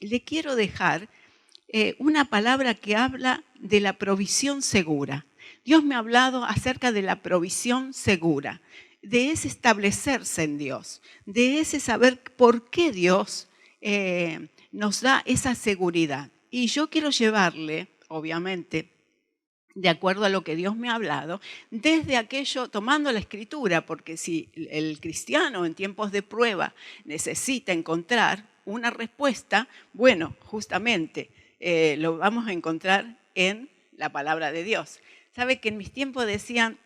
le quiero dejar una palabra que habla de la provisión segura. Dios me ha hablado acerca de la provisión segura, de ese establecerse en Dios, de ese saber por qué Dios nos da esa seguridad. Y yo quiero llevarle, obviamente, de acuerdo a lo que Dios me ha hablado, desde aquello, tomando la Escritura, porque si el cristiano en tiempos de prueba necesita encontrar una respuesta, bueno, justamente lo vamos a encontrar en la palabra de Dios. Sabe que en mis tiempos decían,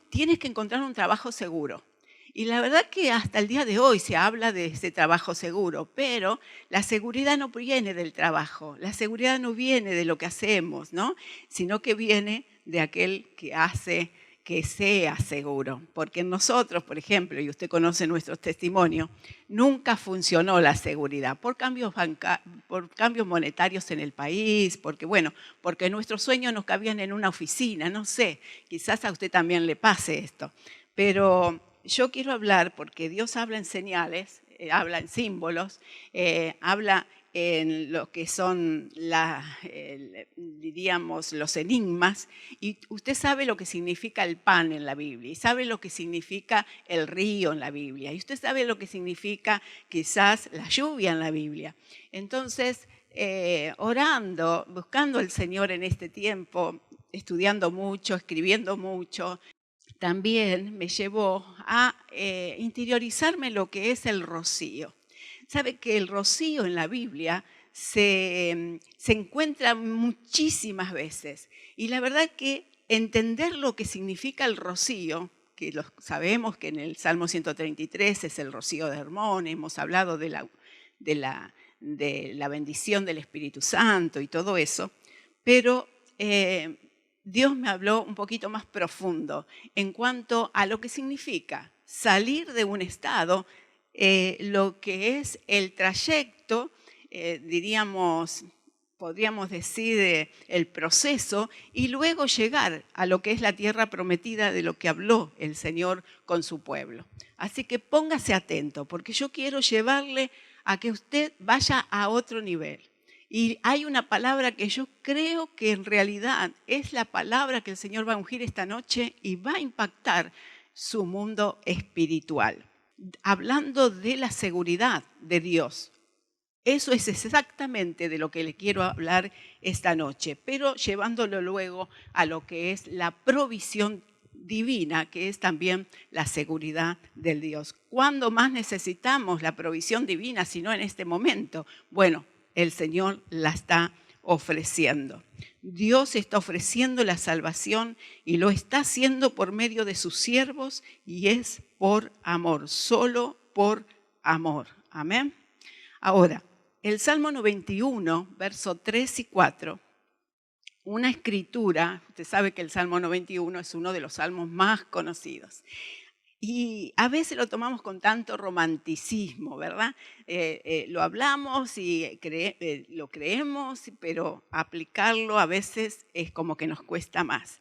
tienes que encontrar un trabajo seguro. Y la verdad que hasta el día de hoy se habla de ese trabajo seguro, pero la seguridad no viene del trabajo, la seguridad no viene de lo que hacemos, ¿no? Sino que viene de aquel que hace que sea seguro. Porque en nosotros, por ejemplo, y usted conoce nuestros testimonios, nunca funcionó la seguridad por cambios monetarios en el país, porque nuestros sueños nos cabían en una oficina, no sé, quizás a usted también le pase esto, pero yo quiero hablar porque Dios habla en señales, habla en símbolos, habla en lo que son diríamos, los enigmas, y usted sabe lo que significa el pan en la Biblia, y sabe lo que significa el río en la Biblia, y usted sabe lo que significa quizás la lluvia en la Biblia. Entonces, orando, buscando al Señor en este tiempo, estudiando mucho, escribiendo mucho, también me llevó a interiorizarme lo que es el rocío. Sabe que el rocío en la Biblia se encuentra muchísimas veces. Y la verdad que entender lo que significa el rocío, que sabemos que en el Salmo 133 es el rocío de Hermón, hemos hablado de la bendición del Espíritu Santo y todo eso, pero Dios me habló un poquito más profundo en cuanto a lo que significa salir de un estado, lo que es el trayecto, podríamos decir el proceso, y luego llegar a lo que es la tierra prometida de lo que habló el Señor con su pueblo. Así que póngase atento, porque yo quiero llevarle a que usted vaya a otro nivel. Y hay una palabra que yo creo que en realidad es la palabra que el Señor va a ungir esta noche y va a impactar su mundo espiritual. Hablando de la seguridad de Dios. Eso es exactamente de lo que le quiero hablar esta noche, pero llevándolo luego a lo que es la provisión divina, que es también la seguridad del Dios. ¿Cuándo más necesitamos la provisión divina si no en este momento? Bueno, el Señor la está ofreciendo. Dios está ofreciendo la salvación y lo está haciendo por medio de sus siervos y es por amor, solo por amor. Amén. Ahora, el Salmo 91, verso 3 y 4, una escritura, usted sabe que el Salmo 91 es uno de los salmos más conocidos. Y a veces lo tomamos con tanto romanticismo, ¿verdad? Lo hablamos y lo creemos, pero aplicarlo a veces es como que nos cuesta más.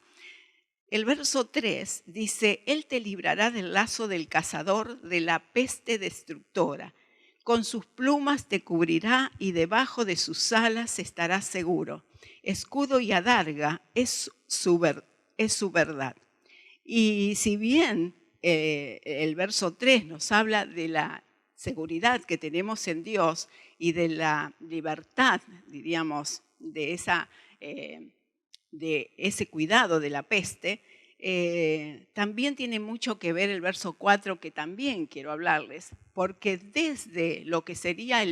El verso 3 dice, Él te librará del lazo del cazador, de la peste destructora. Con sus plumas te cubrirá y debajo de sus alas estarás seguro. Escudo y adarga es su verdad. Y si bien el verso 3 nos habla de la seguridad que tenemos en Dios y de la libertad, diríamos, de ese cuidado de la peste, también tiene mucho que ver el verso 4 que también quiero hablarles, porque desde lo que sería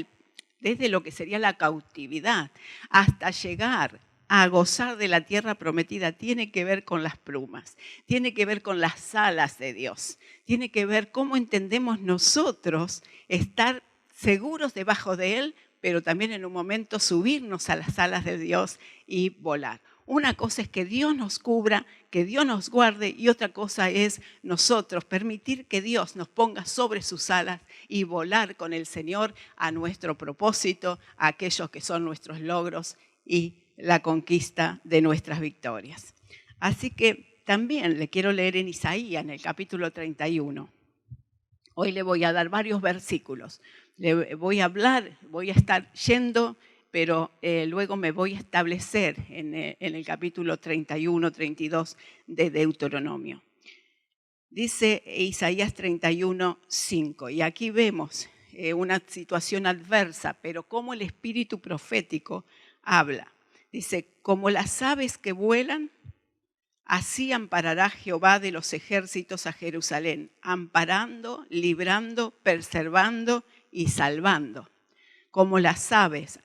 la cautividad hasta llegar a gozar de la tierra prometida tiene que ver con las plumas, tiene que ver con las alas de Dios, tiene que ver cómo entendemos nosotros estar seguros debajo de Él, pero también en un momento subirnos a las alas de Dios y volar. Una cosa es que Dios nos cubra, que Dios nos guarde, y otra cosa es nosotros permitir que Dios nos ponga sobre sus alas y volar con el Señor a nuestro propósito, a aquellos que son nuestros logros y la conquista de nuestras victorias. Así que también le quiero leer en Isaías, en el capítulo 31. Hoy le voy a dar varios versículos Le voy a hablar, voy a estar yendo, pero luego me voy a establecer en el capítulo 31, 32 de Deuteronomio. Dice Isaías 31, 5, y aquí vemos una situación adversa, pero cómo el espíritu profético habla. Dice, como las aves que vuelan, así amparará Jehová de los ejércitos a Jerusalén, amparando, librando, preservando y salvando. Como las aves,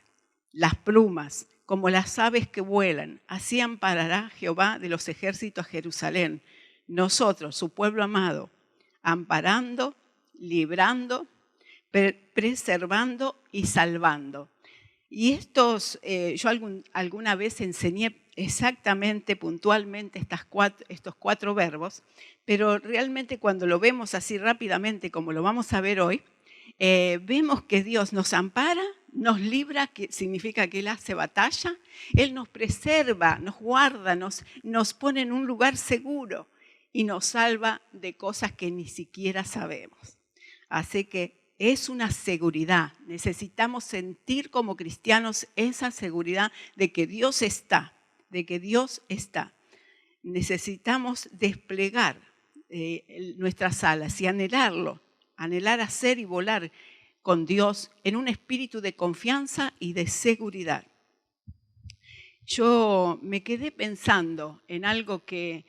las plumas, como las aves que vuelan, así amparará Jehová de los ejércitos a Jerusalén. Nosotros, su pueblo amado, amparando, librando, preservando y salvando. Y yo alguna vez enseñé exactamente, puntualmente estos cuatro verbos, pero realmente cuando lo vemos así rápidamente, como lo vamos a ver hoy, vemos que Dios nos ampara, nos libra, que significa que Él hace batalla, Él nos preserva, nos guarda, nos pone en un lugar seguro y nos salva de cosas que ni siquiera sabemos. Así que es una seguridad. Necesitamos sentir como cristianos esa seguridad de que Dios está, de que Dios está. Necesitamos desplegar nuestras alas y anhelarlo, anhelar hacer y volar con Dios en un espíritu de confianza y de seguridad. Yo me quedé pensando en algo que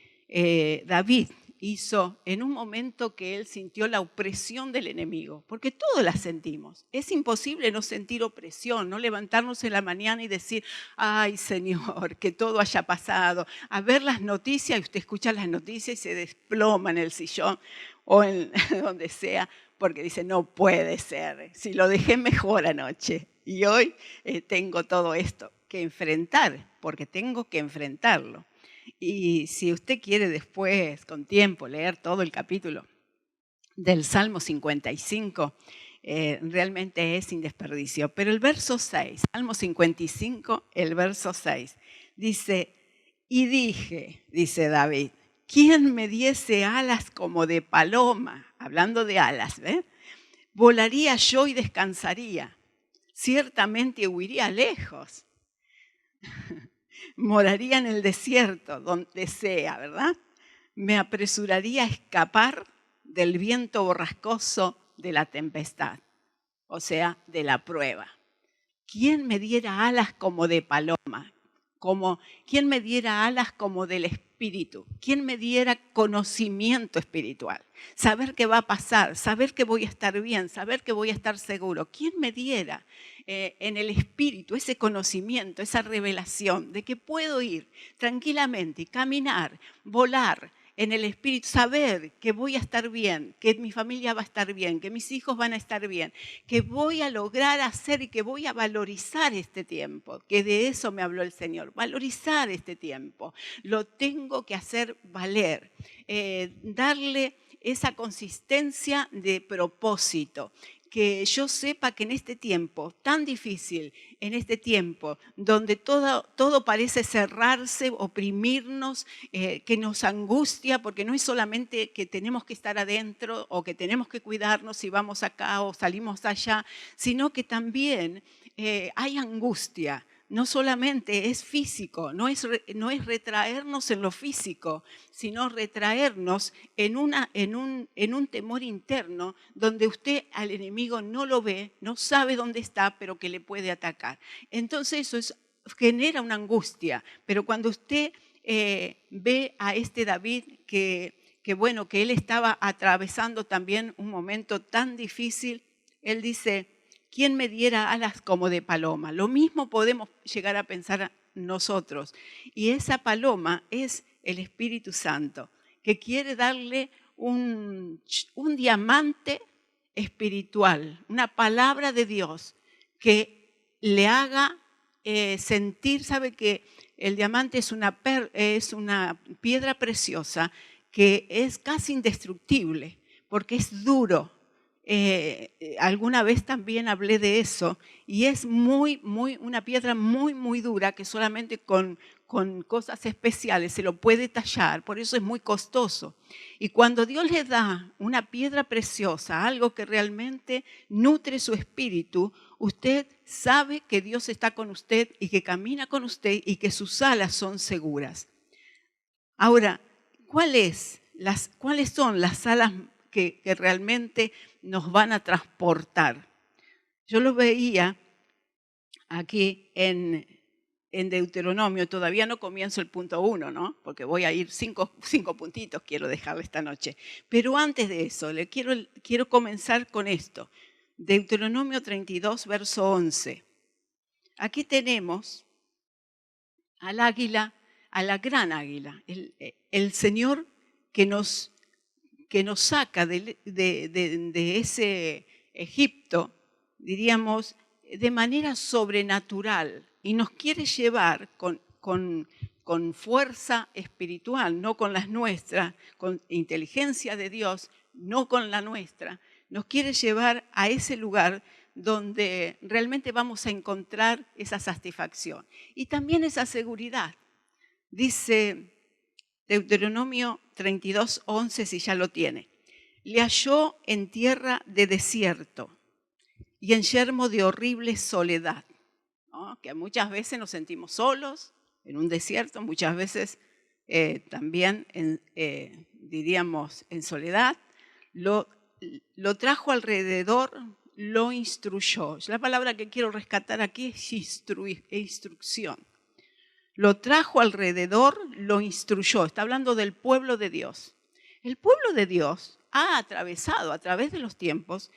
David hizo en un momento que él sintió la opresión del enemigo, porque todos la sentimos. Es imposible no sentir opresión, no levantarnos en la mañana y decir, ay Señor, que todo haya pasado. A ver las noticias, y usted escucha las noticias y se desploma en el sillón o en donde sea, porque dice, no puede ser, si lo dejé mejor anoche y hoy tengo todo esto que enfrentar, porque tengo que enfrentarlo. Y si usted quiere después, con tiempo, leer todo el capítulo del Salmo 55, realmente es sin desperdicio. Pero el verso 6, Salmo 55, el verso 6, dice, y dije, dice David, ¿quién me diese alas como de paloma? Hablando de alas, ¿ves? Volaría yo y descansaría. Ciertamente huiría lejos. Moraría en el desierto, donde sea, ¿verdad? Me apresuraría a escapar del viento borrascoso de la tempestad, o sea, de la prueba. ¿Quién me diera alas como de paloma? ¿Quién me diera alas como del espíritu? ¿Quién me diera conocimiento espiritual? Saber qué va a pasar, saber que voy a estar bien, saber que voy a estar seguro. ¿Quién me diera en el espíritu ese conocimiento, esa revelación de que puedo ir tranquilamente, caminar, volar en el espíritu, saber que voy a estar bien, que mi familia va a estar bien, que mis hijos van a estar bien, que voy a lograr hacer y que voy a valorizar este tiempo, que de eso me habló el Señor, valorizar este tiempo, lo tengo que hacer valer, darle esa consistencia de propósito, que yo sepa que en este tiempo tan difícil, en este tiempo donde todo parece cerrarse, oprimirnos, que nos angustia, porque no es solamente que tenemos que estar adentro o que tenemos que cuidarnos si vamos acá o salimos allá, sino que también hay angustia. No solamente es físico, no es retraernos en lo físico, sino retraernos en un temor interno donde usted al enemigo no lo ve, no sabe dónde está, pero que le puede atacar. Entonces eso genera una angustia, pero cuando usted ve a este David que él estaba atravesando también un momento tan difícil, él dice, ¿quién me diera alas como de paloma? Lo mismo podemos llegar a pensar nosotros. Y esa paloma es el Espíritu Santo, que quiere darle un diamante espiritual, una palabra de Dios que le haga sentir, sabe que el diamante es una piedra preciosa que es casi indestructible porque es duro. Alguna vez también hablé de eso y es una piedra muy, muy dura que solamente con con cosas especiales, se lo puede tallar, por eso es muy costoso. Y cuando Dios le da una piedra preciosa, algo que realmente nutre su espíritu, usted sabe que Dios está con usted y que camina con usted y que sus alas son seguras. Ahora, ¿cuáles son las alas que realmente nos van a transportar? Yo lo veía aquí en Deuteronomio, todavía no comienzo el punto 1, ¿no? Porque voy a ir cinco puntitos, quiero dejarle esta noche. Pero antes de eso, quiero comenzar con esto. Deuteronomio 32, verso 11. Aquí tenemos al águila, a la gran águila, el Señor que nos saca de ese Egipto, diríamos, de manera sobrenatural y nos quiere llevar con fuerza espiritual, no con las nuestras, con inteligencia de Dios, no con la nuestra. Nos quiere llevar a ese lugar donde realmente vamos a encontrar esa satisfacción y también esa seguridad. Dice Deuteronomio 32, 11, si ya lo tiene. Le halló en tierra de desierto y en yermo de horrible soledad, ¿no? Que muchas veces nos sentimos solos en un desierto, muchas veces también diríamos en soledad. Lo trajo alrededor, lo instruyó. La palabra que quiero rescatar aquí es instrucción. Lo trajo alrededor, lo instruyó. Está hablando del pueblo de Dios. El pueblo de Dios ha atravesado a través de los tiempos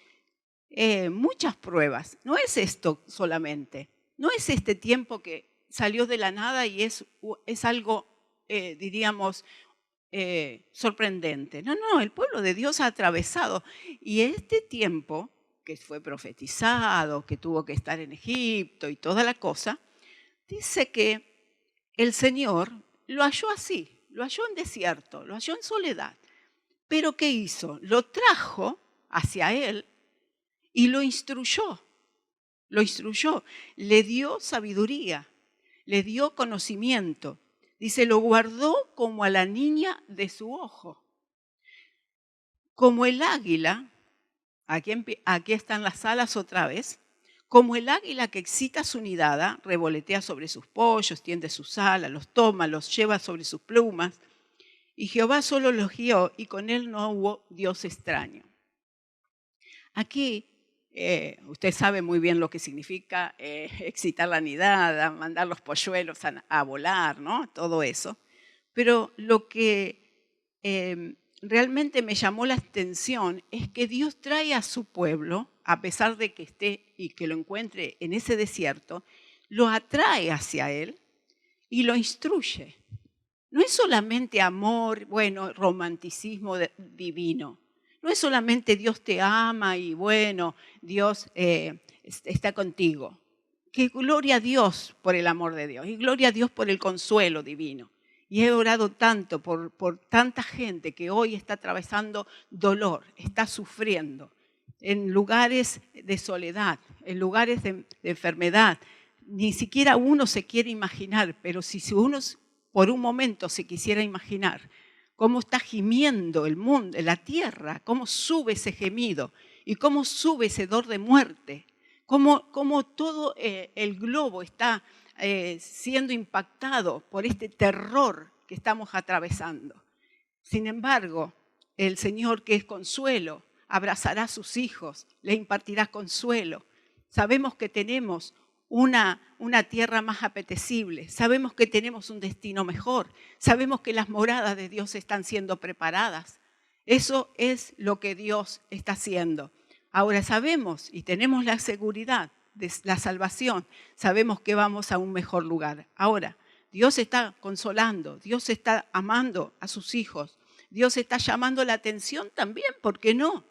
muchas pruebas. No es esto solamente. No es este tiempo que salió de la nada y es algo, diríamos, sorprendente. No, el pueblo de Dios ha atravesado. Y este tiempo que fue profetizado, que tuvo que estar en Egipto y toda la cosa, dice que el Señor lo halló así, lo halló en desierto, lo halló en soledad. Pero ¿qué hizo? Lo trajo hacia él y lo instruyó. Lo instruyó, le dio sabiduría, le dio conocimiento. Dice, lo guardó como a la niña de su ojo. Como el águila, aquí están las alas otra vez, como el águila que excita su nidada, revolotea sobre sus pollos, tiende sus alas, los toma, los lleva sobre sus plumas. Y Jehová solo los guió y con él no hubo Dios extraño. Aquí, usted sabe muy bien lo que significa excitar la nidada, mandar los polluelos a volar, ¿no? Todo eso. Pero lo que realmente me llamó la atención es que Dios trae a su pueblo, a pesar de que esté y que lo encuentre en ese desierto, lo atrae hacia él y lo instruye. No es solamente amor, bueno, romanticismo divino. No es solamente Dios te ama y bueno, Dios está contigo. Que gloria a Dios por el amor de Dios y gloria a Dios por el consuelo divino. Y he orado tanto por tanta gente que hoy está atravesando dolor, está sufriendo en lugares de soledad, en lugares de enfermedad. Ni siquiera uno se quiere imaginar, pero si uno por un momento se quisiera imaginar cómo está gimiendo el mundo, la tierra, cómo sube ese gemido y cómo sube ese dolor de muerte, cómo todo el globo está siendo impactado por este terror que estamos atravesando. Sin embargo, el Señor, que es consuelo, abrazará a sus hijos, le impartirá consuelo. Sabemos que tenemos una tierra más apetecible, sabemos que tenemos un destino mejor, sabemos que las moradas de Dios están siendo preparadas. Eso es lo que Dios está haciendo. Ahora sabemos y tenemos la seguridad de la salvación, sabemos que vamos a un mejor lugar. Ahora, Dios está consolando, Dios está amando a sus hijos, Dios está llamando la atención también, ¿por qué no?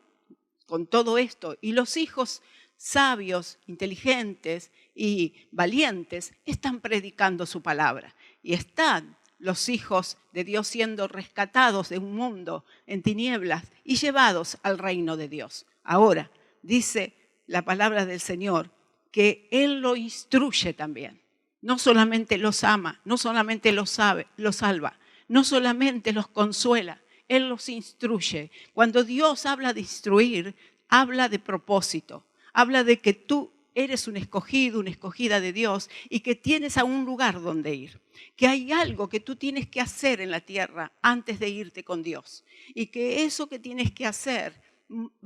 Con todo esto. Y los hijos sabios, inteligentes y valientes están predicando su palabra. Y están los hijos de Dios siendo rescatados de un mundo en tinieblas y llevados al reino de Dios. Ahora, dice la palabra del Señor, que Él lo instruye también. No solamente los ama, no solamente los salva, no solamente los consuela, Él los instruye. Cuando Dios habla de instruir, habla de propósito, habla de que tú eres un escogido, una escogida de Dios y que tienes a un lugar donde ir, que hay algo que tú tienes que hacer en la tierra antes de irte con Dios y que eso que tienes que hacer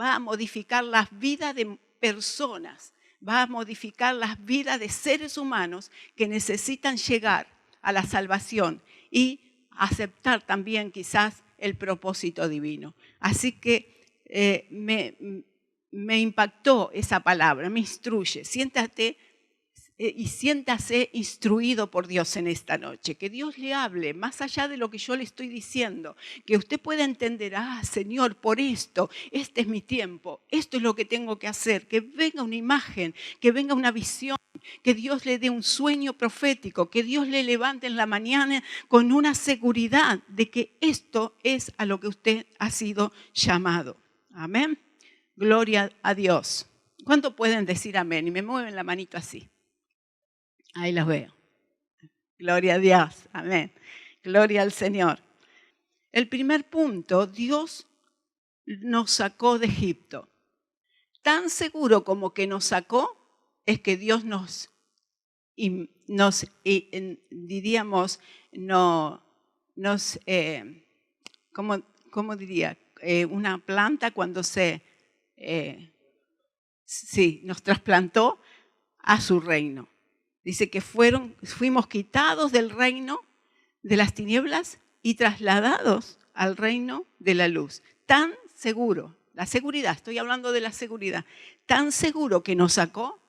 va a modificar las vidas de personas, va a modificar las vidas de seres humanos que necesitan llegar a la salvación y aceptar también quizás el propósito divino. Así que me impactó esa palabra, me instruye. Siéntate y siéntase instruido por Dios en esta noche. Que Dios le hable más allá de lo que yo le estoy diciendo. Que usted pueda entender, Señor, por esto, este es mi tiempo, esto es lo que tengo que hacer. Que venga una imagen, que venga una visión, que Dios le dé un sueño profético, que Dios le levante en la mañana con una seguridad de que esto es a lo que usted ha sido llamado. Amén. Gloria a Dios. ¿Cuánto pueden decir amén? Y me mueven la manito así. Ahí los veo. Gloria a Dios. Amén. Gloria al Señor. El primer punto, Dios nos sacó de Egipto. Tan seguro como que nos sacó, es que Dios ¿cómo diría? Una planta cuando nos trasplantó a su reino. Dice que fuimos quitados del reino de las tinieblas y trasladados al reino de la luz. Tan seguro, la seguridad, estoy hablando de la seguridad, tan seguro que nos sacó,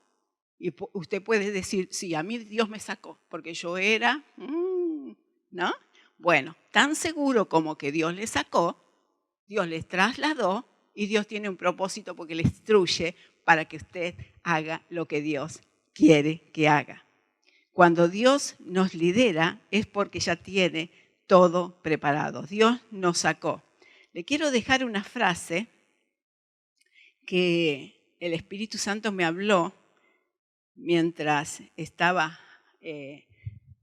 y usted puede decir, sí, a mí Dios me sacó, porque yo era, ¿no? Bueno, tan seguro como que Dios le sacó, Dios les trasladó y Dios tiene un propósito porque le instruye para que usted haga lo que Dios quiere que haga. Cuando Dios nos lidera es porque ya tiene todo preparado. Dios nos sacó. Le quiero dejar una frase que el Espíritu Santo me habló mientras estaba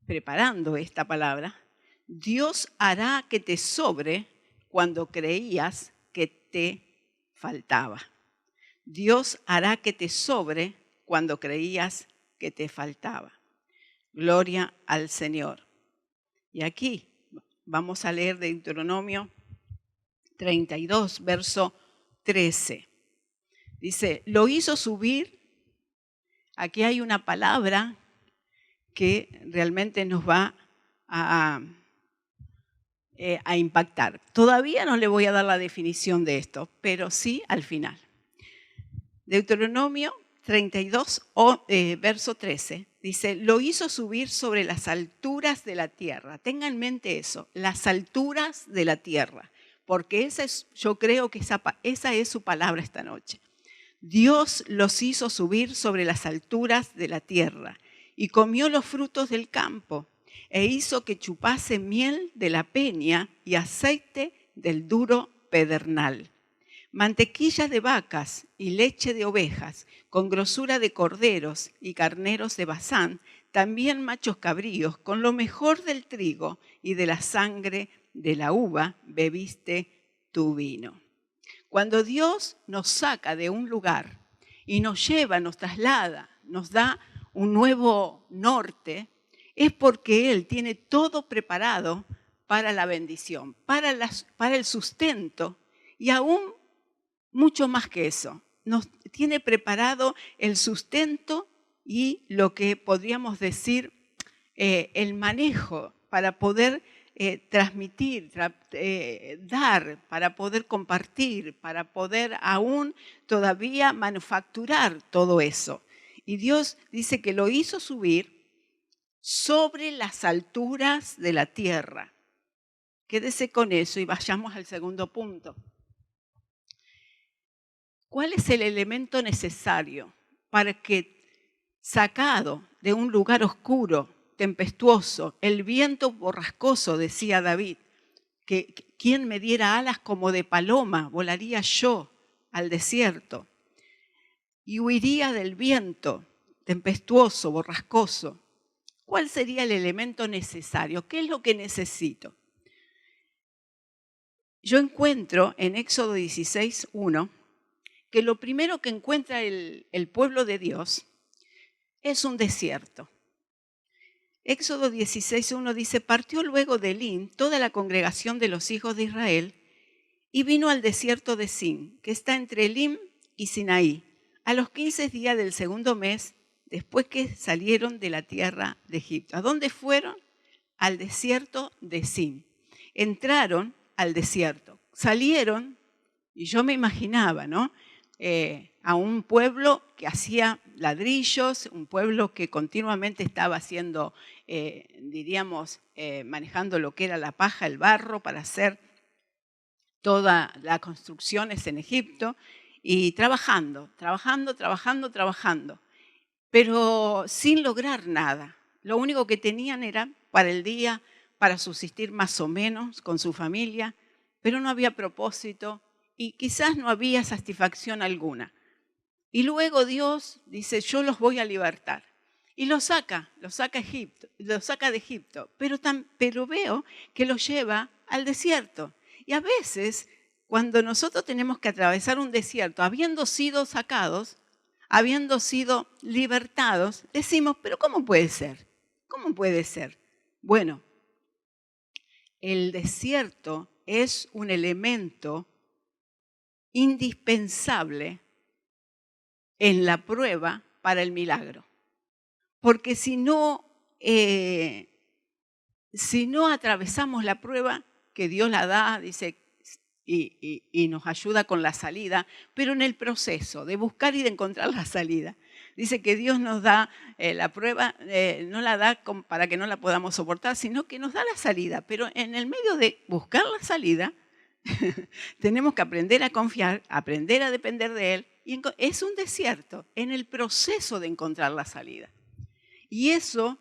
preparando esta palabra. Dios hará que te sobre cuando creías que te faltaba. Dios hará que te sobre cuando creías que te faltaba. Gloria al Señor. Y aquí vamos a leer Deuteronomio 32, verso 13. Dice, lo hizo subir. Aquí hay una palabra que realmente nos va a impactar. Todavía no le voy a dar la definición de esto, pero sí al final. Deuteronomio 32, verso 13, dice, lo hizo subir sobre las alturas de la tierra. Tenga en mente eso, las alturas de la tierra, porque yo creo que esa es su palabra esta noche. Dios los hizo subir sobre las alturas de la tierra y comió los frutos del campo e hizo que chupase miel de la peña y aceite del duro pedernal. Mantequilla de vacas y leche de ovejas, con grosura de corderos y carneros de Basán, también machos cabríos, con lo mejor del trigo y de la sangre de la uva, bebiste tu vino. Cuando Dios nos saca de un lugar y nos lleva, nos traslada, nos da un nuevo norte, es porque Él tiene todo preparado para la bendición, para el sustento y aún mucho más que eso. Nos tiene preparado el sustento y lo que podríamos decir el manejo para poder transmitir, dar, para poder compartir, para poder aún todavía manufacturar todo eso. Y Dios dice que lo hizo subir sobre las alturas de la tierra. Quédese con eso y vayamos al segundo punto. ¿Cuál es el elemento necesario para que, sacado de un lugar oscuro, tempestuoso, el viento borrascoso, decía David, que quien me diera alas como de paloma, volaría yo al desierto y huiría del viento tempestuoso, borrascoso? ¿Cuál sería el elemento necesario? ¿Qué es lo que necesito? Yo encuentro en Éxodo 16:1 que lo primero que encuentra el pueblo de Dios es un desierto. Éxodo 16:1 dice, partió luego de Elim toda la congregación de los hijos de Israel y vino al desierto de Sin, que está entre Elim y Sinaí, a los 15 días del segundo mes, después que salieron de la tierra de Egipto. ¿A dónde fueron? Al desierto de Sin. Entraron al desierto, salieron, y yo me imaginaba, ¿no? A un pueblo que hacía ladrillos, un pueblo que continuamente estaba haciendo, manejando lo que era la paja, el barro, para hacer todas las construcciones en Egipto, y trabajando, pero sin lograr nada. Lo único que tenían era para el día, para subsistir más o menos con su familia, pero no había propósito y quizás no había satisfacción alguna. Y luego Dios dice, yo los voy a libertar. Y los saca de Egipto, pero veo que los lleva al desierto. Y a veces, cuando nosotros tenemos que atravesar un desierto, habiendo sido sacados, habiendo sido libertados, decimos, pero ¿cómo puede ser? ¿Cómo puede ser? Bueno, el desierto es un elemento indispensable en la prueba para el milagro. Porque si no atravesamos la prueba, que Dios la da, dice, y nos ayuda con la salida, pero en el proceso de buscar y de encontrar la salida. Dice que Dios nos da la prueba, no la da para que no la podamos soportar, sino que nos da la salida. Pero en el medio de buscar la salida, tenemos que aprender a confiar, aprender a depender de Él. Y es un desierto en el proceso de encontrar la salida. Y eso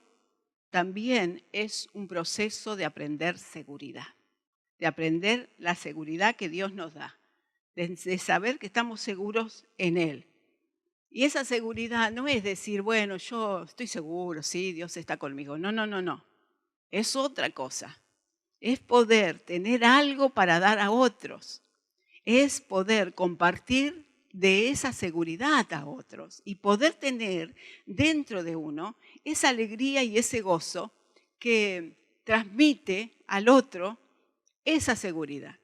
también es un proceso de aprender seguridad, de aprender la seguridad que Dios nos da, de saber que estamos seguros en Él. Y esa seguridad no es decir, bueno, yo estoy seguro, sí, Dios está conmigo. No. Es otra cosa. Es poder tener algo para dar a otros. Es poder compartir de esa seguridad a otros y poder tener dentro de uno esa alegría y ese gozo que transmite al otro esa seguridad.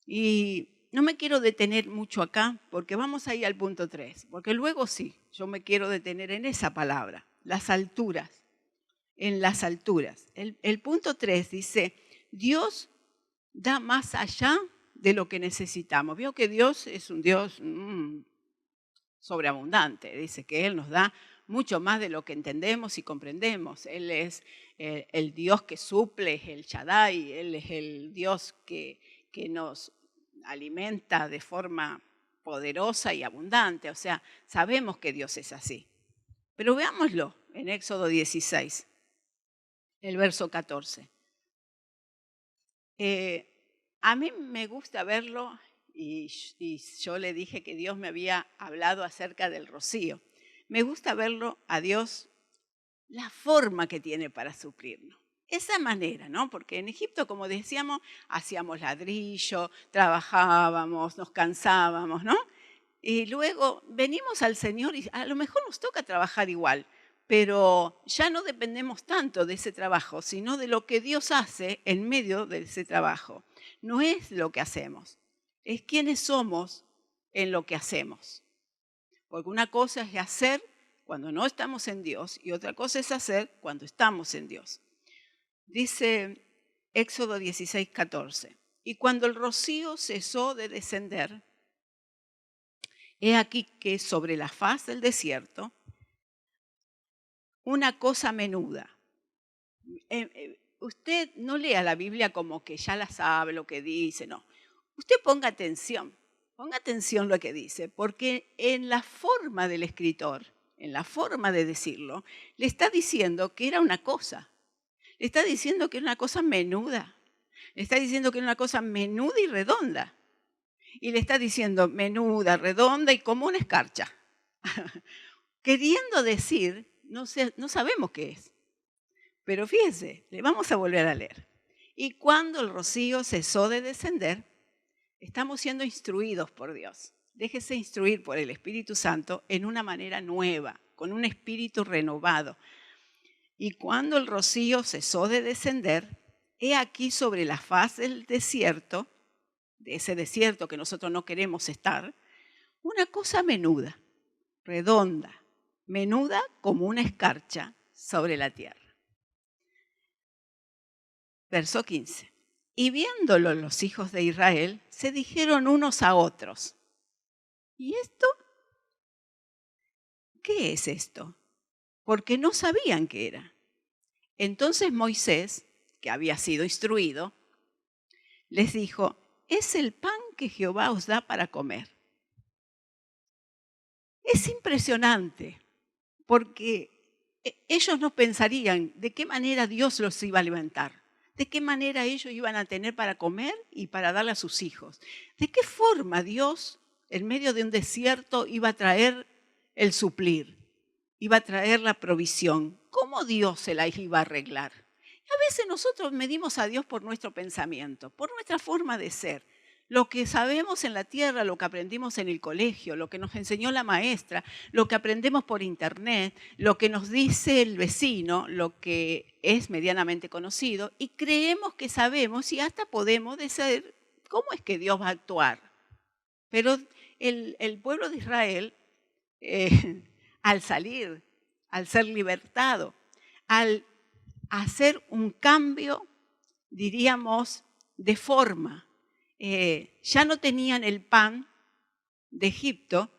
Y no me quiero detener mucho acá porque vamos a ir al punto 3, porque luego sí, yo me quiero detener en esa palabra, las alturas, en las alturas. El punto 3 dice, Dios da más allá de lo que necesitamos. Veo que Dios es un Dios sobreabundante. Dice que Él nos da mucho más de lo que entendemos y comprendemos. Él es el Dios que suple, es el Shaddai. Él es el Dios que nos alimenta de forma poderosa y abundante. O sea, sabemos que Dios es así. Pero veámoslo en Éxodo 16, el verso 14. A mí me gusta verlo y yo le dije que Dios me había hablado acerca del rocío. Me gusta verlo a Dios, la forma que tiene para suplirnos. Esa manera, ¿no? Porque en Egipto, como decíamos, hacíamos ladrillo, trabajábamos, nos cansábamos, ¿no? Y luego venimos al Señor y a lo mejor nos toca trabajar igual, pero ya no dependemos tanto de ese trabajo, sino de lo que Dios hace en medio de ese trabajo. No es lo que hacemos, es quiénes somos en lo que hacemos. Porque una cosa es hacer cuando no estamos en Dios y otra cosa es hacer cuando estamos en Dios. Dice Éxodo 16, 14. Y cuando el rocío cesó de descender, he aquí que sobre la faz del desierto, una cosa menuda. Usted no lea la Biblia como que ya la sabe lo que dice, no. Usted ponga atención lo que dice, porque en la forma del escritor, en la forma de decirlo, le está diciendo que era una cosa. Le está diciendo que era una cosa menuda. Le está diciendo que era una cosa menuda y redonda. Y le está diciendo menuda, redonda y como una escarcha. Queriendo decir, no sabemos qué es. Pero fíjese, le vamos a volver a leer. Y cuando el rocío cesó de descender, estamos siendo instruidos por Dios. Déjese instruir por el Espíritu Santo en una manera nueva, con un espíritu renovado. Y cuando el rocío cesó de descender, he aquí sobre la faz del desierto, de ese desierto que nosotros no queremos estar, una cosa menuda, redonda, menuda como una escarcha sobre la tierra. Verso 15. Y viéndolo los hijos de Israel, se dijeron unos a otros, ¿y esto? ¿Qué es esto? Porque no sabían qué era. Entonces Moisés, que había sido instruido, les dijo, es el pan que Jehová os da para comer. Es impresionante, porque ellos no pensarían de qué manera Dios los iba a alimentar, de qué manera ellos iban a tener para comer y para darle a sus hijos. De qué forma Dios, en medio de un desierto, iba a traer el suplir, iba a traer la provisión. ¿Cómo Dios se la iba a arreglar? Y a veces nosotros medimos a Dios por nuestro pensamiento, por nuestra forma de ser. Lo que sabemos en la tierra, lo que aprendimos en el colegio, lo que nos enseñó la maestra, lo que aprendemos por internet, lo que nos dice el vecino, lo que es medianamente conocido, y creemos que sabemos y hasta podemos decir cómo es que Dios va a actuar. Pero el pueblo de Israel, al salir, al ser libertado, al hacer un cambio, diríamos, de forma, ya no tenían el pan de Egipto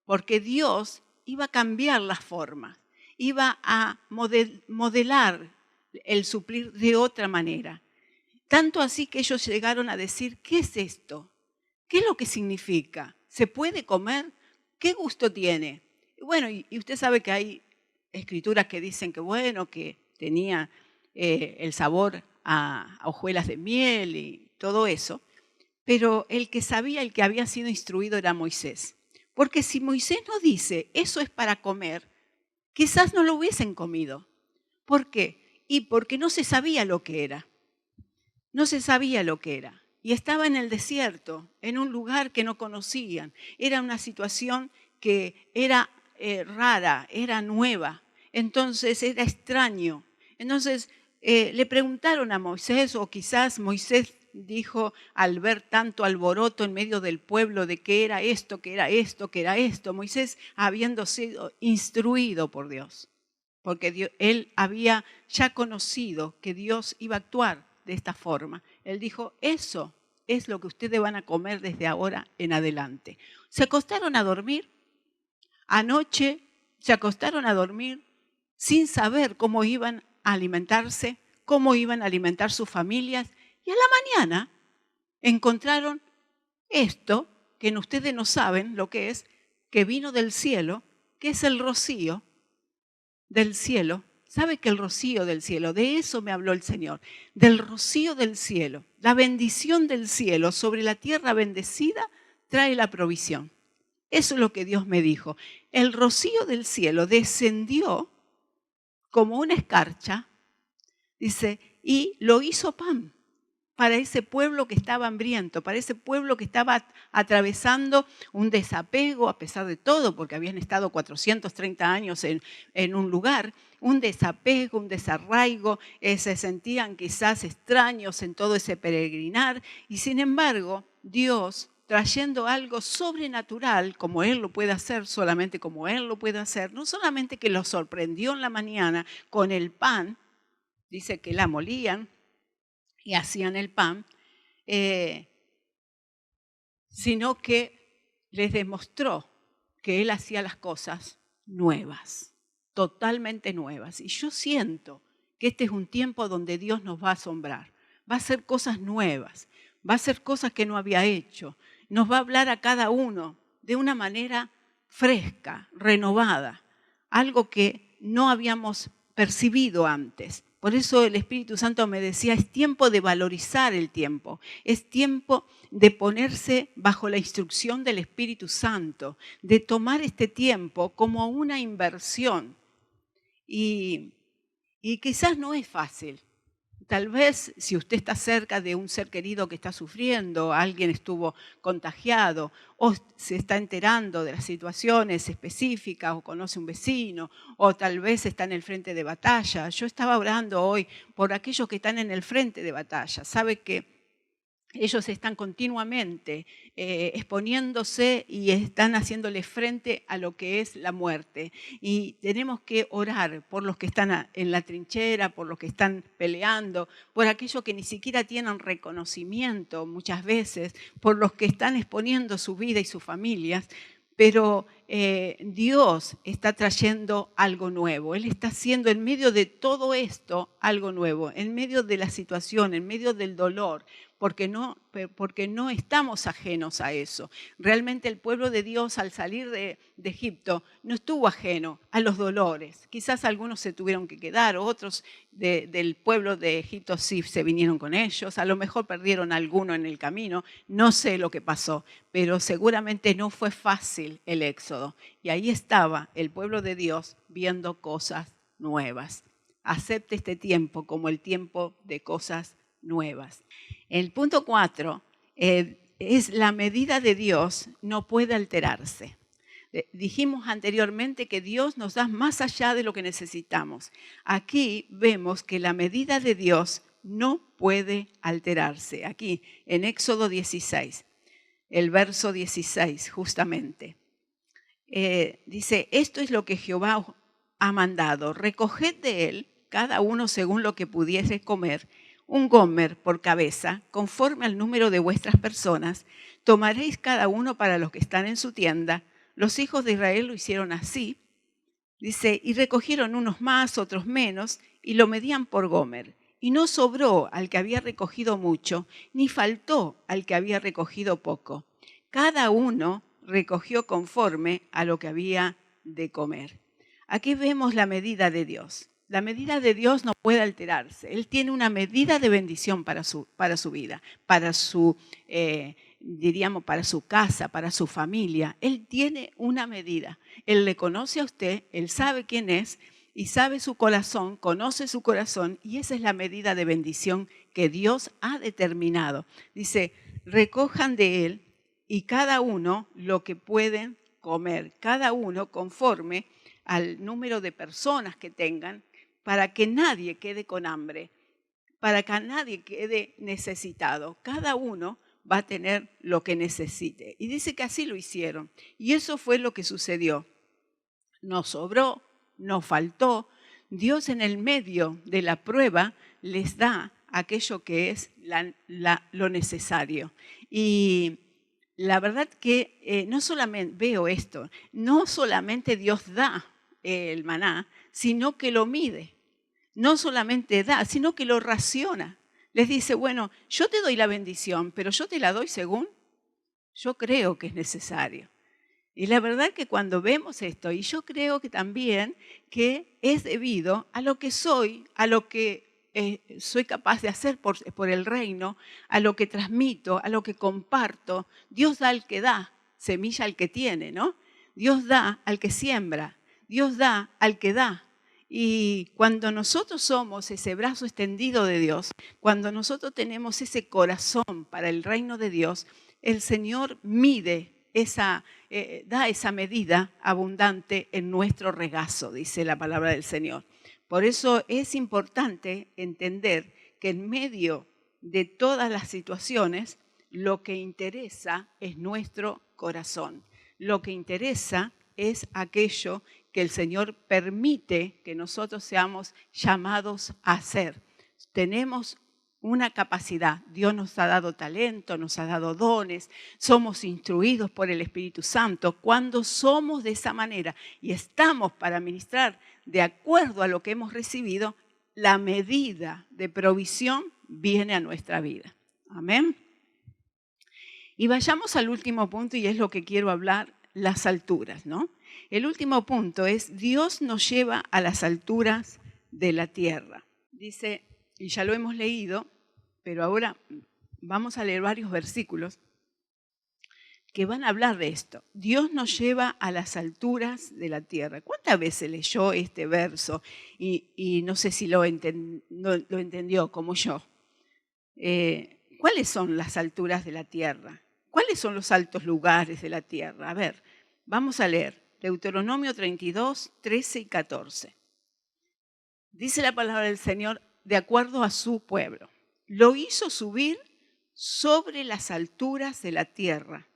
porque Dios iba a cambiar las formas, iba a modelar el suplir de otra manera. Tanto así que ellos llegaron a decir, ¿qué es esto? ¿Qué es lo que significa? ¿Se puede comer? ¿Qué gusto tiene? Bueno, y usted sabe que hay escrituras que dicen que bueno, que tenía el sabor a hojuelas de miel y todo eso. Pero el que sabía, el que había sido instruido era Moisés. Porque si Moisés nos dice, eso es para comer, quizás no lo hubiesen comido. ¿Por qué? Y porque no se sabía lo que era. No se sabía lo que era. Y estaba en el desierto, en un lugar que no conocían. Era una situación que era rara, era nueva. Entonces era extraño. Entonces le preguntaron a Moisés, o quizás Moisés dijo al ver tanto alboroto en medio del pueblo de qué era esto, qué era esto, qué era esto. Moisés habiendo sido instruido por Dios, porque él había ya conocido que Dios iba a actuar de esta forma. Él dijo, eso es lo que ustedes van a comer desde ahora en adelante. Se acostaron a dormir. Anoche se acostaron a dormir sin saber cómo iban a alimentarse, cómo iban a alimentar sus familias. Y a la mañana encontraron esto, que ustedes no saben lo que es, que vino del cielo, que es el rocío del cielo. ¿Sabe que el rocío del cielo? De eso me habló el Señor, del rocío del cielo. La bendición del cielo sobre la tierra bendecida trae la provisión. Eso es lo que Dios me dijo. El rocío del cielo descendió como una escarcha, dice, y lo hizo pan para ese pueblo que estaba hambriento, para ese pueblo que estaba atravesando un desapego a pesar de todo, porque habían estado 430 años en un lugar, un desapego, un desarraigo, se sentían quizás extraños en todo ese peregrinar, y sin embargo Dios, trayendo algo sobrenatural, como Él lo puede hacer, solamente como Él lo puede hacer, no solamente que los sorprendió en la mañana con el pan, dice que la molían y hacían el pan, sino que les demostró que Él hacía las cosas nuevas, totalmente nuevas. Y yo siento que este es un tiempo donde Dios nos va a asombrar, va a hacer cosas nuevas, va a hacer cosas que no había hecho, nos va a hablar a cada uno de una manera fresca, renovada, algo que no habíamos percibido antes. Por eso el Espíritu Santo me decía, es tiempo de valorizar el tiempo, es tiempo de ponerse bajo la instrucción del Espíritu Santo, de tomar este tiempo como una inversión. Y Y quizás no es fácil. Tal vez si usted está cerca de un ser querido que está sufriendo, alguien estuvo contagiado o se está enterando de las situaciones específicas o conoce un vecino o tal vez está en el frente de batalla. Yo estaba orando hoy por aquellos que están en el frente de batalla. Sabe que ellos están continuamente exponiéndose y están haciéndole frente a lo que es la muerte. Y tenemos que orar por los que están en la trinchera, por los que están peleando, por aquellos que ni siquiera tienen reconocimiento muchas veces, por los que están exponiendo su vida y sus familias. Pero Dios está trayendo algo nuevo. Él está haciendo en medio de todo esto algo nuevo, en medio de la situación, en medio del dolor, porque no estamos ajenos a eso. Realmente el pueblo de Dios al salir de Egipto no estuvo ajeno a los dolores. Quizás algunos se tuvieron que quedar, otros del pueblo de Egipto sí se vinieron con ellos, a lo mejor perdieron a alguno en el camino, no sé lo que pasó, pero seguramente no fue fácil el éxodo. Y ahí estaba el pueblo de Dios viendo cosas nuevas. Acepte este tiempo como el tiempo de cosas nuevas. El punto 4 es la medida de Dios no puede alterarse. Dijimos anteriormente que Dios nos da más allá de lo que necesitamos. Aquí vemos que la medida de Dios no puede alterarse. Aquí en Éxodo 16, el verso 16 justamente. Dice, esto es lo que Jehová ha mandado. Recoged de él, cada uno según lo que pudiese comer, un gomer por cabeza, conforme al número de vuestras personas. Tomaréis cada uno para los que están en su tienda. Los hijos de Israel lo hicieron así. Dice, y recogieron unos más, otros menos, y lo medían por gomer. Y no sobró al que había recogido mucho, ni faltó al que había recogido poco. Cada uno recogió conforme a lo que había de comer. Aquí vemos la medida de Dios. La medida de Dios no puede alterarse. Él tiene una medida de bendición para su vida, para su, para su casa, para su familia. Él tiene una medida. Él le conoce a usted, Él sabe quién es y sabe su corazón, conoce su corazón y esa es la medida de bendición que Dios ha determinado. Dice, recojan de Él y cada uno lo que pueden comer, cada uno conforme al número de personas que tengan, para que nadie quede con hambre, para que nadie quede necesitado. Cada uno va a tener lo que necesite. Y dice que así lo hicieron. Y eso fue lo que sucedió. No sobró, no faltó. Dios en el medio de la prueba les da aquello que es lo necesario. Y la verdad que no solamente veo esto, no solamente Dios da el maná, sino que lo mide. No solamente da, sino que lo raciona. Les dice, bueno, yo te doy la bendición, pero yo te la doy según yo creo que es necesario. Y la verdad que cuando vemos esto, y yo creo que también que es debido a lo que soy, a lo que soy capaz de hacer por el reino, a lo que transmito, a lo que comparto. Dios da al que da, semilla al que tiene, ¿no? Dios da al que siembra, Dios da al que da. Y cuando nosotros somos ese brazo extendido de Dios, cuando nosotros tenemos ese corazón para el reino de Dios, el Señor mide da esa medida abundante en nuestro regazo, dice la palabra del Señor. Por eso es importante entender que en medio de todas las situaciones, lo que interesa es nuestro corazón. Lo que interesa es aquello que el Señor permite que nosotros seamos llamados a hacer. Tenemos una capacidad. Dios nos ha dado talento, nos ha dado dones, somos instruidos por el Espíritu Santo. Cuando somos de esa manera y estamos para ministrar de acuerdo a lo que hemos recibido, la medida de provisión viene a nuestra vida. Amén. Y vayamos al último punto y es lo que quiero hablar, las alturas, ¿no? El último punto es Dios nos lleva a las alturas de la tierra. Dice, y ya lo hemos leído, pero ahora vamos a leer varios versículos que van a hablar de esto. Dios nos lleva a las alturas de la tierra. ¿Cuántas veces leyó este verso? Y no sé si lo entendió como yo. ¿Cuáles son las alturas de la tierra? ¿Cuáles son los altos lugares de la tierra? A ver, vamos a leer Deuteronomio 32, 13 y 14. Dice la palabra del Señor de acuerdo a su pueblo. Lo hizo subir sobre las alturas de la tierra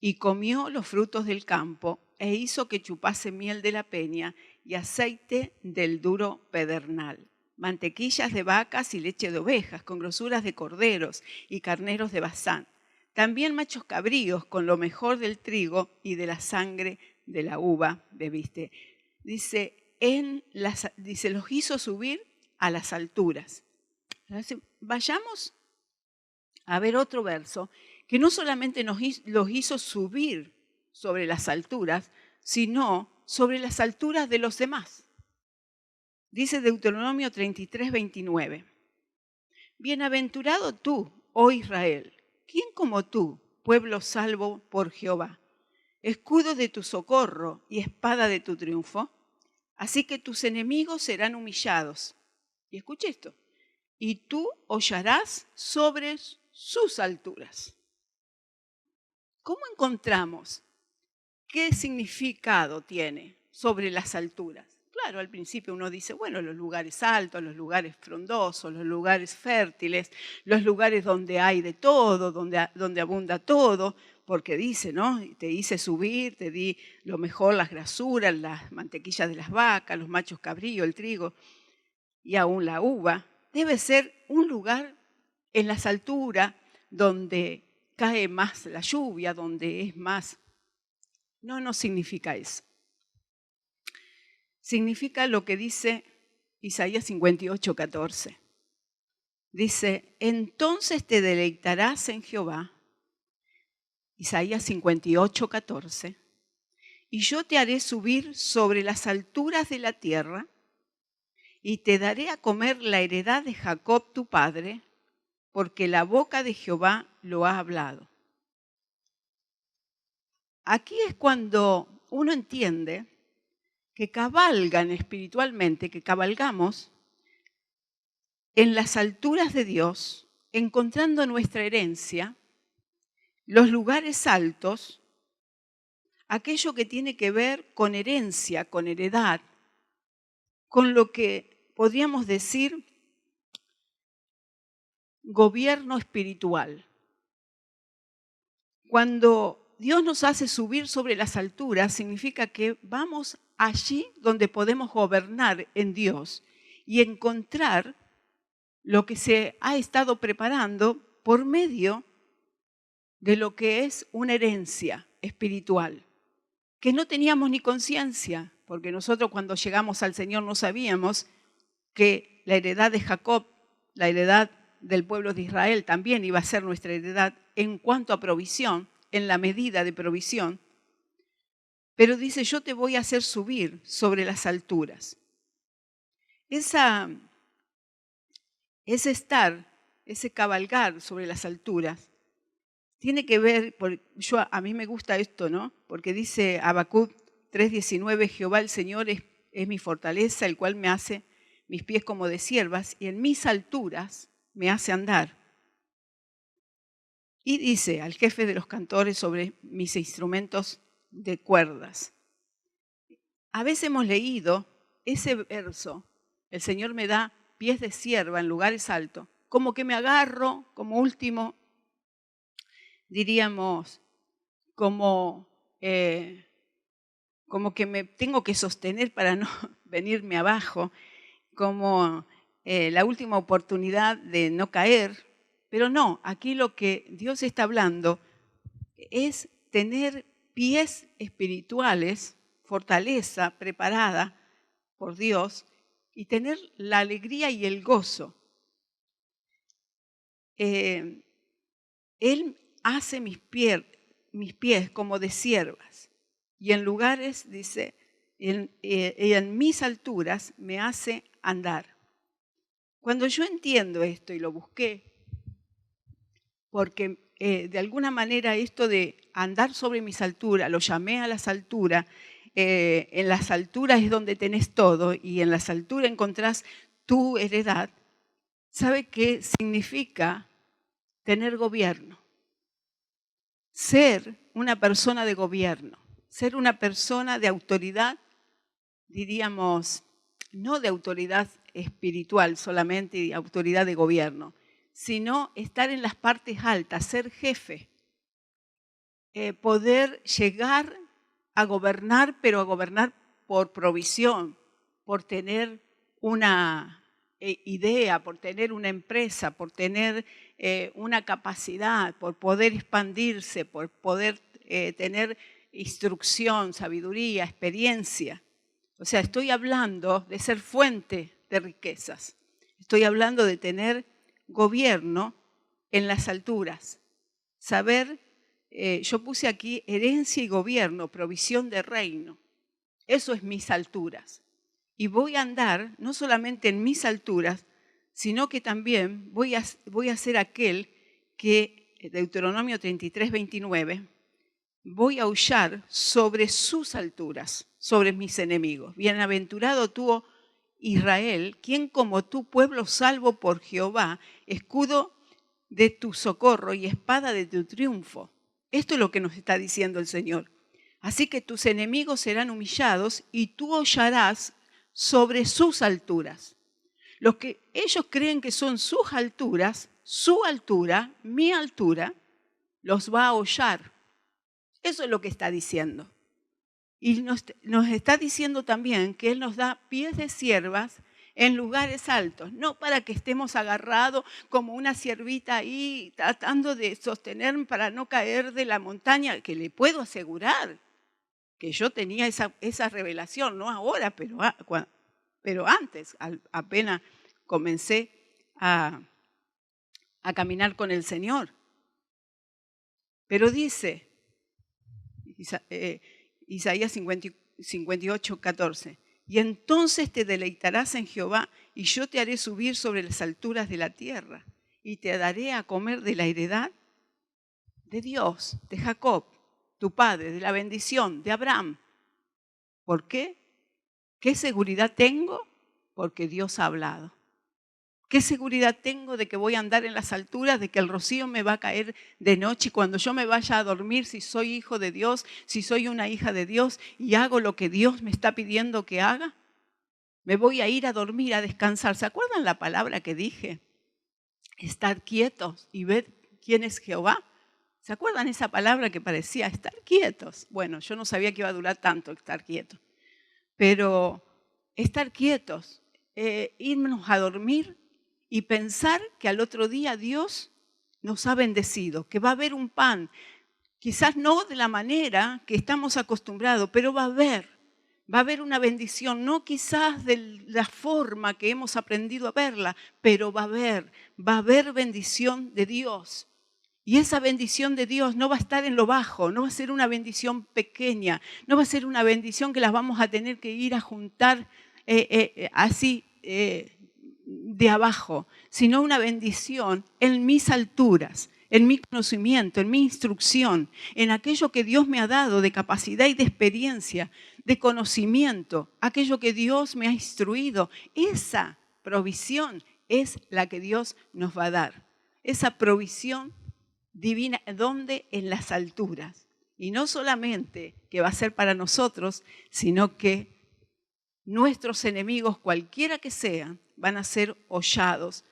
y comió los frutos del campo e hizo que chupase miel de la peña y aceite del duro pedernal, mantequillas de vacas y leche de ovejas, con grosuras de corderos y carneros de Basán. También machos cabríos con lo mejor del trigo y de la sangre de la uva bebiste. Dice, los hizo subir a las alturas. Vayamos a ver otro verso que no solamente los hizo subir sobre las alturas, sino sobre las alturas de los demás. Dice Deuteronomio 33, 29. Bienaventurado tú, oh Israel, ¿quién como tú, pueblo salvo por Jehová? Escudo de tu socorro y espada de tu triunfo. Así que tus enemigos serán humillados. Y escuche esto. Y tú hollarás sobre sus alturas. ¿Cómo encontramos qué significado tiene sobre las alturas? Claro, al principio uno dice, bueno, los lugares altos, los lugares frondosos, los lugares fértiles, los lugares donde hay de todo, donde abunda todo, porque dice, ¿no? Te hice subir, te di lo mejor, las grasuras, las mantequillas de las vacas, los machos cabríos, el trigo y aún la uva. Debe ser un lugar en las alturas donde cae más la lluvia, donde es más. No significa eso. Significa lo que dice Isaías 58, 14. Dice, entonces te deleitarás en Jehová, Isaías 58, 14, y yo te haré subir sobre las alturas de la tierra y te daré a comer la heredad de Jacob tu padre, porque la boca de Jehová lo ha hablado. Aquí es cuando uno entiende que cabalgan espiritualmente, que cabalgamos en las alturas de Dios, encontrando nuestra herencia, los lugares altos, aquello que tiene que ver con herencia, con heredad, con lo que podríamos decir gobierno espiritual. Cuando Dios nos hace subir sobre las alturas, significa que vamos allí donde podemos gobernar en Dios y encontrar lo que se ha estado preparando por medio de lo que es una herencia espiritual, que no teníamos ni conciencia, porque nosotros cuando llegamos al Señor no sabíamos que la heredad de Jacob, la heredad del pueblo de Israel también iba a ser nuestra heredad en cuanto a provisión, en la medida de provisión. Pero dice, yo te voy a hacer subir sobre las alturas. Ese cabalgar sobre las alturas, tiene que ver, a mí me gusta esto, ¿no? Porque dice Habacuc 3:19, Jehová el Señor es mi fortaleza, el cual me hace mis pies como de ciervas y en mis alturas me hace andar. Y dice al jefe de los cantores sobre mis instrumentos de cuerdas. A veces hemos leído ese verso, el Señor me da pies de cierva en lugares altos, como que me agarro como último, diríamos, como que me tengo que sostener para no venirme abajo, como la última oportunidad de no caer. Pero no, aquí lo que Dios está hablando es tener pies espirituales, fortaleza preparada por Dios y tener la alegría y el gozo. Él hace mis pies como de ciervas y en lugares, dice, en mis alturas me hace andar. Cuando yo entiendo esto y lo busqué, porque de alguna manera esto de andar sobre mis alturas, lo llamé a las alturas, en las alturas es donde tenés todo y en las alturas encontrás tu heredad. ¿Sabe qué significa tener gobierno? Ser una persona de gobierno, ser una persona de autoridad, diríamos, no de autoridad espiritual solamente y de autoridad de gobierno, sino estar en las partes altas, ser jefe, poder llegar a gobernar, pero a gobernar por provisión, por tener una idea, por tener una empresa, por tener una capacidad, por poder expandirse, por poder tener instrucción, sabiduría, experiencia. O sea, estoy hablando de ser fuente de riquezas. Estoy hablando de tener gobierno en las alturas. Saber, yo puse aquí herencia y gobierno, provisión de reino. Eso es mis alturas. Y voy a andar no solamente en mis alturas, sino que también voy a ser aquel que, Deuteronomio 33, 29, voy a aullar sobre sus alturas, sobre mis enemigos. Bienaventurado tú, oh Israel, quien como tú, pueblo salvo por Jehová, escudo de tu socorro y espada de tu triunfo. Esto es lo que nos está diciendo el Señor. Así que tus enemigos serán humillados y tú hollarás sobre sus alturas. Los que ellos creen que son sus alturas, su altura, mi altura, los va a hollar. Eso es lo que está diciendo. Y nos está diciendo también que Él nos da pies de siervas en lugares altos, no para que estemos agarrados como una siervita ahí tratando de sostenerme para no caer de la montaña, que le puedo asegurar que yo tenía esa revelación, no ahora, pero antes, apenas comencé a caminar con el Señor. Pero dice Isaías 58, 14, y entonces te deleitarás en Jehová y yo te haré subir sobre las alturas de la tierra y te daré a comer de la heredad de Dios, de Jacob, tu padre, de la bendición de Abraham. ¿Por qué? ¿Qué seguridad tengo? Porque Dios ha hablado. ¿Qué seguridad tengo de que voy a andar en las alturas, de que el rocío me va a caer de noche y cuando yo me vaya a dormir, si soy hijo de Dios, si soy una hija de Dios y hago lo que Dios me está pidiendo que haga? Me voy a ir a dormir, a descansar. ¿Se acuerdan la palabra que dije? Estar quietos y ver quién es Jehová. ¿Se acuerdan esa palabra que parecía estar quietos? Bueno, yo no sabía que iba a durar tanto estar quietos. Pero estar quietos, irnos a dormir y pensar que al otro día Dios nos ha bendecido, que va a haber un pan, quizás no de la manera que estamos acostumbrados, pero va a haber una bendición, no quizás de la forma que hemos aprendido a verla, pero va a haber bendición de Dios. Y esa bendición de Dios no va a estar en lo bajo, no va a ser una bendición pequeña, no va a ser una bendición que las vamos a tener que ir a juntar así de abajo, sino una bendición en mis alturas, en mi conocimiento, en mi instrucción, en aquello que Dios me ha dado de capacidad y de experiencia, de conocimiento, aquello que Dios me ha instruido. Esa provisión es la que Dios nos va a dar. Esa provisión divina, ¿dónde? En las alturas. Y no solamente que va a ser para nosotros, sino que nuestros enemigos, cualquiera que sean, van a ser hollados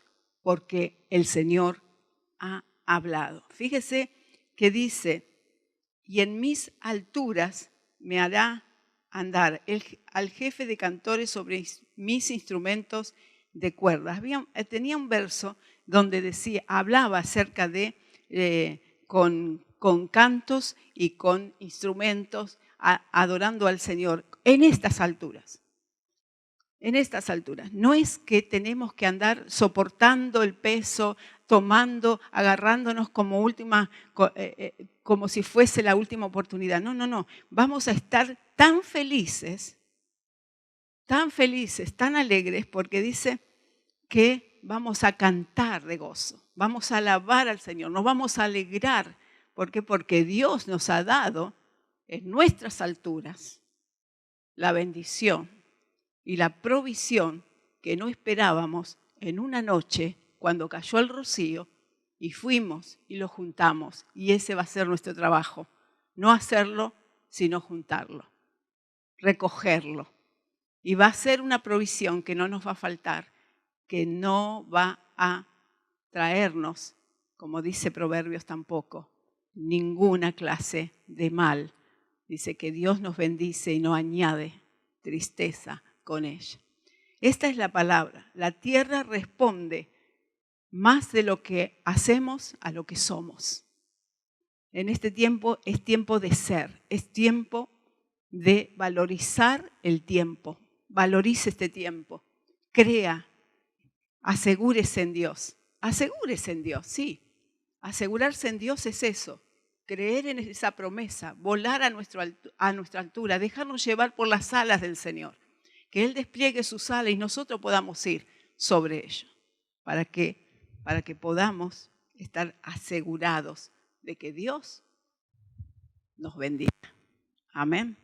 porque el Señor ha hablado. Fíjese que dice, y en mis alturas me hará andar al jefe de cantores sobre mis instrumentos de cuerdas. Tenía un verso donde decía, hablaba acerca de con cantos y con instrumentos, adorando al Señor en estas alturas. En estas alturas. No es que tenemos que andar soportando el peso, tomando, agarrándonos como como si fuese la última oportunidad. No, no, no. Vamos a estar tan felices, tan alegres, porque dice que vamos a cantar de gozo, vamos a alabar al Señor, nos vamos a alegrar. ¿Por qué? Porque Dios nos ha dado en nuestras alturas la bendición y la provisión que no esperábamos en una noche cuando cayó el rocío y fuimos y lo juntamos. Y ese va a ser nuestro trabajo, no hacerlo, sino juntarlo, recogerlo. Y va a ser una provisión que no nos va a faltar, que no va a traernos, como dice Proverbios tampoco, ninguna clase de mal. Dice que Dios nos bendice y no añade tristeza con ella. Esta es la palabra. La tierra responde más de lo que hacemos a lo que somos. En este tiempo es tiempo de ser, es tiempo de valorizar el tiempo. Valorice este tiempo, crea, asegúrese en Dios. Asegúrese en Dios, sí. Asegurarse en Dios es eso, creer en esa promesa, volar a nuestra altura, dejarnos llevar por las alas del Señor. Que Él despliegue sus alas y nosotros podamos ir sobre ello. ¿Para qué? Para que podamos estar asegurados de que Dios nos bendiga. Amén.